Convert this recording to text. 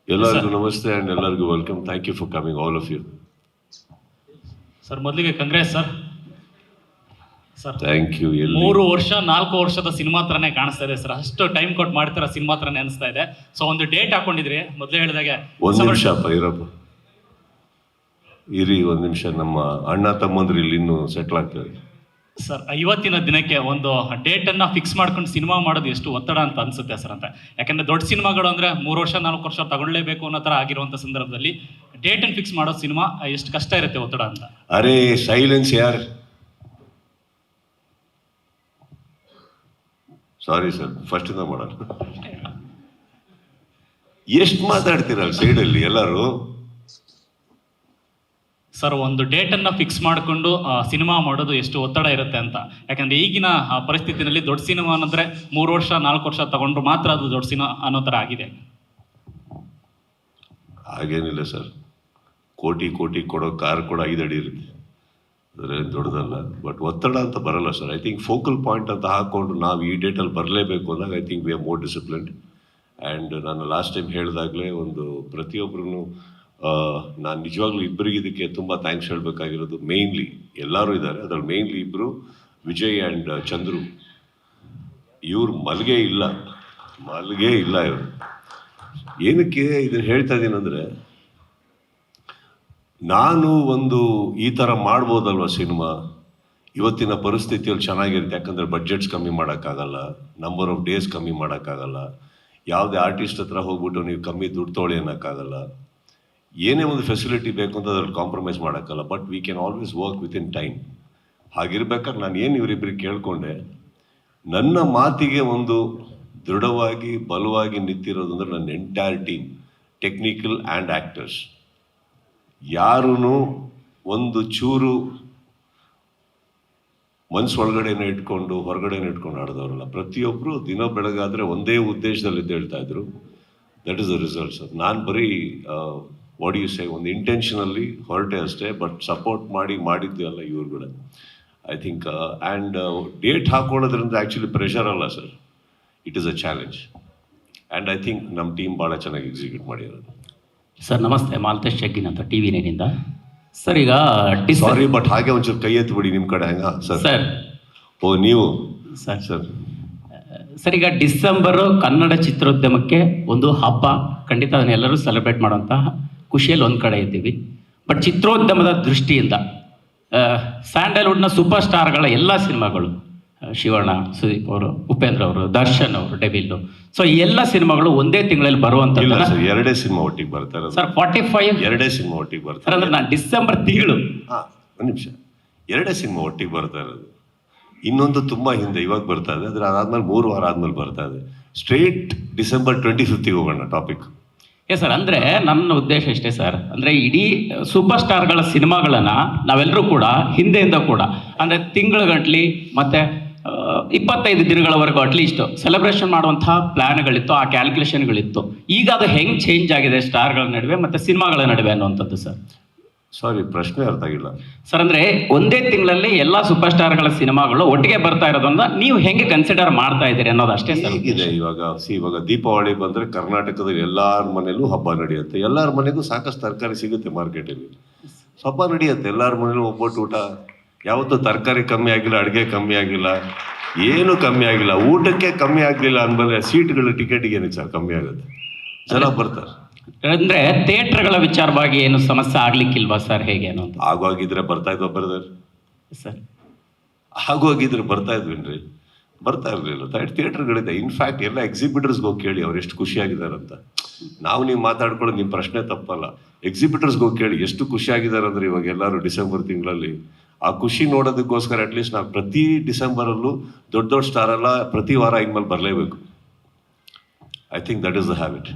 ಎಲ್ಲರಿಗೂ ನಮಸ್ತೆ ಅಂಡ್ ಎಲ್ಲರಿಗೂ welcome. Thank you for coming all of you. Sir ಮೊದಲಿಗೆ congrats sir. Sir thank you. 3 ವರ್ಷ 4 ವರ್ಷದ ಸಿನಿಮಾ ಥರನೇ ಕಾಣಿಸ್ತಾ ಇದೆ ಸರ್. ಅಷ್ಟು ಟೈಮ್ ಕೊಟ್ಟು ಮಾಡ್ತಿರೋ ಸಿನಿಮಾ ಥರನೇ ಅನಿಸ್ತಾ ಇದೆ. ಸೊ ಒಂದು ಡೇಟ್ ಹಾಕೊಂಡಿದ್ರಿ ಮೊದಲೇ ಹೇಳಿದಾಗೆ. ಒಂದು ನಿಮಿಷ ಇರಪ್ಪ, ಇರಿ ಒಂದು ನಿಮಿಷ. ನಮ್ಮ ಅಣ್ಣ ತಮ್ಮಂದ್ರು ಇಲ್ಲಿ ಇನ್ನೂ ಸೆಟ್ಲ್ ಆಗ್ತದೆ ಸರ್. ಇವತ್ತಿನ ದಿನಕ್ಕೆ ಒಂದು ಡೇಟನ್ನು ಫಿಕ್ಸ್ ಮಾಡ್ಕೊಂಡು ಸಿನಿಮಾ ಮಾಡೋದು ಎಷ್ಟು ಒತ್ತಡ ಅಂತ ಅನಿಸುತ್ತೆ ಸರ್ ಅಂತ. ಯಾಕಂದರೆ ದೊಡ್ಡ ಸಿನಿಮಾಗಳು ಅಂದರೆ 3 ವರ್ಷ 4 ವರ್ಷ ತಗೊಳ್ಳೇಬೇಕು ಅನ್ನೋ ಥರ ಆಗಿರುವಂಥ ಸಂದರ್ಭದಲ್ಲಿ ಡೇಟನ್ನು ಫಿಕ್ಸ್ ಮಾಡೋ ಸಿನಿಮಾ ಎಷ್ಟು ಕಷ್ಟ ಇರುತ್ತೆ ಒತ್ತಡ ಅಂತ. ಅರೆ ಸೈಲೆನ್ಸ್ ಯಾರ್. ಸಾರಿ ಸರ್, ಫಸ್ಟ್ ಇಂದ ಮಾಡೋಣ. ಎಷ್ಟು ಮಾತಾಡ್ತೀರಲ್ಲ ಸೈಡಲ್ಲಿ ಎಲ್ಲರೂ. ಸರ್ ಒಂದು ಡೇಟನ್ನು ಫಿಕ್ಸ್ ಮಾಡಿಕೊಂಡು ಸಿನಿಮಾ ಮಾಡೋದು ಎಷ್ಟು ಒತ್ತಡ ಇರುತ್ತೆ ಅಂತ. ಯಾಕಂದರೆ ಈಗಿನ ಪರಿಸ್ಥಿತಿನಲ್ಲಿ ದೊಡ್ಡ ಸಿನಿಮಾ ಅನ್ನೋದ್ರೆ 3 ವರ್ಷ 4 ವರ್ಷ ತಗೊಂಡ್ರು ಮಾತ್ರ ಅದು ದೊಡ್ಡ ಸಿನಿಮಾ ಅನ್ನೋ ಥರ ಆಗಿದೆ. ಹಾಗೇನಿಲ್ಲ ಸರ್, ಕೋಟಿ ಕೋಟಿ ಕೊಡೋ ಕಾರ್ ಕೂಡ 5 ಅಡಿ ಇರುತ್ತೆ, ಅದರಲ್ಲಿ ದೊಡ್ಡದಲ್ಲ. ಬಟ್ ಒತ್ತಡ ಅಂತ ಬರಲ್ಲ sir. I think focal point ಅಂತ ಹಾಕ್ಕೊಂಡು ನಾವು ಈ ಡೇಟಲ್ಲಿ ಬರಲೇಬೇಕು ಅಂದಾಗ I think we are more disciplined. And ನಾನು ಲಾಸ್ಟ್ ಟೈಮ್ ಹೇಳಿದಾಗಲೇ ಒಂದು ಪ್ರತಿಯೊಬ್ಬರೂ ನಾನು ನಿಜವಾಗ್ಲೂ ಇಬ್ಬರಿಗೆ ಇದಕ್ಕೆ ತುಂಬ ಥ್ಯಾಂಕ್ಸ್ ಹೇಳಬೇಕಾಗಿರೋದು. ಮೇಯ್ನ್ಲಿ ಎಲ್ಲರೂ ಇದ್ದಾರೆ, ಅದರಲ್ಲಿ ಮೇಯ್ನ್ಲಿ ಇಬ್ಬರು, ವಿಜಯ್ ಆ್ಯಂಡ್ ಚಂದ್ರು. ಇವ್ರು ಮಲ್ಗೆ ಇಲ್ಲ ಇವರು. ಏನಕ್ಕೆ ಇದನ್ನು ಹೇಳ್ತಾ ಇದ್ದೀನಿ ಅಂದರೆ, ನಾನು ಒಂದು ಈ ಥರ ಮಾಡ್ಬೋದಲ್ವ ಸಿನಿಮಾ, ಇವತ್ತಿನ ಪರಿಸ್ಥಿತಿಯಲ್ಲಿ ಚೆನ್ನಾಗಿರುತ್ತೆ. ಯಾಕಂದರೆ ಬಡ್ಜೆಟ್ಸ್ ಕಮ್ಮಿ ಮಾಡೋಕ್ಕಾಗಲ್ಲ, ನಂಬರ್ ಆಫ್ ಡೇಸ್ ಕಮ್ಮಿ ಮಾಡೋಕ್ಕಾಗಲ್ಲ, ಯಾವುದೇ ಆರ್ಟಿಸ್ಟ್ ಹತ್ರ ಹೋಗ್ಬಿಟ್ಟು ನೀವು ಕಮ್ಮಿ ದುಡ್ಡು ತೊಗೊಳ್ಳಿ ಅನ್ನೋಕ್ಕಾಗಲ್ಲ, ಏನೇ ಒಂದು ಫೆಸಿಲಿಟಿ ಬೇಕು ಅಂತ ಅದ್ರಲ್ಲಿ ಕಾಂಪ್ರಮೈಸ್ ಮಾಡೋಕ್ಕಲ್ಲ. But we can always work within time. ಹಾಗಿರ್ಬೇಕಾದ್ರೆ ನಾನು ಏನು ಇವರಿಬ್ಬರಿಗೆ ಕೇಳಿಕೊಂಡೆ, ನನ್ನ ಮಾತಿಗೆ ಒಂದು ದೃಢವಾಗಿ ಬಲವಾಗಿ ನಿಂತಿರೋದು ಅಂದರೆ ನನ್ನ entire team, technical and actors. ಯಾರೂ ಒಂದು ಚೂರು ಮನ್ಸು ಒಳಗಡೆನೇ ಇಟ್ಕೊಂಡು ಹೊರಗಡೆನೇ ಇಟ್ಕೊಂಡು ಆಡಿದವರಲ್ಲ. ಪ್ರತಿಯೊಬ್ಬರು ದಿನ ಬೆಳಗಾದರೆ ಒಂದೇ ಉದ್ದೇಶದಲ್ಲಿ ಹೇಳ್ತಾ ಇದ್ರು. That is the results. ನಾನು ಬರೀ ವಾಟ್ ಯು ಸೇ ಒಂದು ಇಂಟೆನ್ಷನಲ್ಲಿ ಹೊರಟೆ ಅಷ್ಟೇ. ಬಟ್ ಸಪೋರ್ಟ್ ಮಾಡಿದ್ದು ಅಲ್ಲ ಇವ್ರುಗಳೇ. ಐ ಥಿಂಕ್ ಆ್ಯಂಡ್ ಡೇಟ್ ಹಾಕೊಳ್ಳೋದ್ರಿಂದ ಆ್ಯಕ್ಚುಲಿ ಪ್ರೆಷರ್ ಅಲ್ಲ sir, it is a challenge. And I think ನಮ್ಮ ಟೀಮ್ ಭಾಳ ಚೆನ್ನಾಗಿ ಎಕ್ಸಿಕ್ಯೂಟ್ ಮಾಡಿರೋದು. ಸರ್ ನಮಸ್ತೆ, ಮಾಲ್ತೇಶ್ ಜಗ್ಗಿನ್ ಅಂತ TV 9 ಸರ್. ಈಗ ಸಾರಿ ಬಟ್ ಹಾಗೆ ಒಂಚೂರು ಕೈ ಎತ್ಬಿಡಿ ನಿಮ್ಮ ಕಡೆ. ಹಂಗ ಸರ್ ಸರ್ ಓ ನೀವು ಸರ್ ಸರ್ ಈಗ ಡಿಸೆಂಬರು ಕನ್ನಡ ಚಿತ್ರೋದ್ಯಮಕ್ಕೆ ಒಂದು ಹಬ್ಬ, ಖಂಡಿತ ಅದನ್ನೆಲ್ಲರೂ ಸೆಲೆಬ್ರೇಟ್ ಮಾಡುವಂತಹ ಖುಷಿಯಲ್ಲಿ ಒಂದು ಕಡೆ ಇದ್ದೀವಿ. ಬಟ್ ಚಿತ್ರೋದ್ಯಮದ ದೃಷ್ಟಿಯಿಂದ ಸ್ಯಾಂಡಲ್ವುಡ್ನ ಸೂಪರ್ ಸ್ಟಾರ್ಗಳ ಎಲ್ಲ ಸಿನಿಮಾಗಳು, ಶಿವಣ್ಣ, ಸುದೀಪ್ ಅವರು, ಉಪೇಂದ್ರ ಅವರು, ದರ್ಶನ್ ಅವರು, ಡೆವಿಲ್ಲು, ಸೊ ಈ ಎಲ್ಲ ಸಿನಿಮಾಗಳು ಒಂದೇ ತಿಂಗಳಲ್ಲಿ ಬರುವಂಥದ್ದು. ಎರಡೇ ಸಿನಿಮಾ ಒಟ್ಟಿಗೆ ಬರ್ತಾರೆ ಸರ್. 45 ಎರಡೇ ಸಿನಿಮಾ ಒಟ್ಟಿಗೆ ಬರ್ತಾರೆ ಅಂದ್ರೆ ನಾನು ಡಿಸೆಂಬರ್ ತಿಂಗಳು ಒಂದು ನಿಮಿಷ, ಎರಡೇ ಸಿನಿಮಾ ಒಟ್ಟಿಗೆ ಬರ್ತಾ ಇರೋದು. ಇನ್ನೊಂದು ತುಂಬ ಹಿಂದೆ ಇವಾಗ ಬರ್ತಾ ಇದೆ, ಆದರೆ ಅದಾದ್ಮೇಲೆ 3 ವಾರ ಆದ್ಮೇಲೆ ಬರ್ತಾ ಇದೆ. ಸ್ಟ್ರೇಟ್ ಡಿಸೆಂಬರ್ 25 ಹೋಗೋಣ ಟಾಪಿಕ್. ಸರ್ ಅಂದರೆ ನನ್ನ ಉದ್ದೇಶ ಇಷ್ಟೇ ಸರ್, ಅಂದರೆ ಇಡೀ ಸೂಪರ್ ಸ್ಟಾರ್ಗಳ ಸಿನಿಮಾಗಳನ್ನು ನಾವೆಲ್ಲರೂ ಕೂಡ ಹಿಂದೆಯಿಂದ ಕೂಡ ಅಂದರೆ ತಿಂಗಳುಗಟ್ಟಲೆ ಮತ್ತು 25 ದಿನಗಳವರೆಗೂ ಅಟ್ಲೀಸ್ಟ್ ಸೆಲೆಬ್ರೇಷನ್ ಮಾಡುವಂತಹ ಪ್ಲ್ಯಾನ್ಗಳಿತ್ತು, ಆ ಕ್ಯಾಲ್ಕುಲೇಷನ್ಗಳಿತ್ತು. ಈಗ ಅದು ಹೆಂಗೆ ಚೇಂಜ್ ಆಗಿದೆ ಸ್ಟಾರ್ಗಳ ನಡುವೆ ಮತ್ತು ಸಿನಿಮಾಗಳ ನಡುವೆ ಅನ್ನುವಂಥದ್ದು ಸರ್. ಸಾರಿ, ಪ್ರಶ್ನೆ ಅರ್ಥ ಆಗಿಲ್ಲ ಸರ್. ಅಂದರೆ ಒಂದೇ ತಿಂಗಳಲ್ಲಿ ಎಲ್ಲ ಸೂಪರ್ ಸ್ಟಾರ್ಗಳ ಸಿನಿಮಾಗಳು ಒಟ್ಟಿಗೆ ಬರ್ತಾ ಇರೋದನ್ನ ನೀವು ಹೆಂಗೆ ಕನ್ಸಿಡರ್ ಮಾಡ್ತಾ ಇದ್ದೀರಿ ಅನ್ನೋದು ಅಷ್ಟೇ ಸರ್. ಇದೆ ಇವಾಗ ದೀಪಾವಳಿ ಬಂದರೆ ಕರ್ನಾಟಕದ ಎಲ್ಲರ ಮನೇಲೂ ಹಬ್ಬ ನಡೆಯುತ್ತೆ. ಎಲ್ಲರ ಮನೆಗೂ ಸಾಕಷ್ಟು ತರಕಾರಿ ಸಿಗುತ್ತೆ ಮಾರ್ಕೆಟಲ್ಲಿ, ಹಬ್ಬ ನಡೆಯುತ್ತೆ. ಎಲ್ಲರ ಮನೇಲೂ ಒಬ್ಬಟ್ಟು ಊಟ. ಯಾವತ್ತೂ ತರಕಾರಿ ಕಮ್ಮಿ ಆಗಿಲ್ಲ, ಅಡುಗೆ ಕಮ್ಮಿ ಆಗಿಲ್ಲ, ಏನು ಕಮ್ಮಿ ಆಗಿಲ್ಲ. ಊಟಕ್ಕೆ ಕಮ್ಮಿ ಆಗಲಿಲ್ಲ ಅಂದಮೇಲೆ ಸೀಟ್ಗಳು ಟಿಕೆಟಿಗೆ ಏನಕ್ಕೆ ಸರ್ ಕಮ್ಮಿ ಆಗುತ್ತೆ, ಜನ ಬರ್ತಾರೆ. ಅಂದರೆ ಥಿಯೇಟ್ರ್ಗಳ ವಿಚಾರವಾಗಿ ಏನು ಸಮಸ್ಯೆ ಆಗ್ಲಿಕ್ಕಿಲ್ವಾ ಸರ್, ಹೇಗೆ ಅನ್ನೋದು? ಆಗೋಗಿದ್ರೆ ಬರ್ತಾ ಇದ್ವಾ ಬ್ರದರ್ ಸರ್? ಆಗೋಗಿದ್ರೆ ಬರ್ತಾ ಇದ್ವೇನ್ರಿ? ಬರ್ತಾ ಇರಲಿಲ್ಲ. ಥಿಯೇಟ್ರ್ಗಳಿದೆ. ಇನ್ಫ್ಯಾಕ್ಟ್ ಎಲ್ಲ ಎಕ್ಸಿಬಿಟರ್ಸ್ಗೆ ಹೋಗಿ ಕೇಳಿ ಅವ್ರು ಎಷ್ಟು ಖುಷಿಯಾಗಿದ್ದಾರಂತ. ನೀವು ಮಾತಾಡ್ಕೊಳ್ಳೋದು ನಿಮ್ಮ ಪ್ರಶ್ನೆ ತಪ್ಪಲ್ಲ. ಎಕ್ಸಿಬಿಟರ್ಸ್ಗೆ ಹೋಗಿ ಕೇಳಿ ಎಷ್ಟು ಖುಷಿಯಾಗಿದ್ದಾರೆ ಅಂದರೆ ಇವಾಗ ಎಲ್ಲರೂ ಡಿಸೆಂಬರ್ ತಿಂಗಳಲ್ಲಿ ಆ ಖುಷಿ ನೋಡೋದಕ್ಕೋಸ್ಕರ ಅಟ್ಲೀಸ್ಟ್ ನಾವು ಪ್ರತಿ ಡಿಸೆಂಬರಲ್ಲೂ ದೊಡ್ಡ ಸ್ಟಾರ್ ಎಲ್ಲ ಪ್ರತಿ ವಾರ ಇನ್ಮೇಲೆ ಬರಲೇಬೇಕು. I think that is the habit.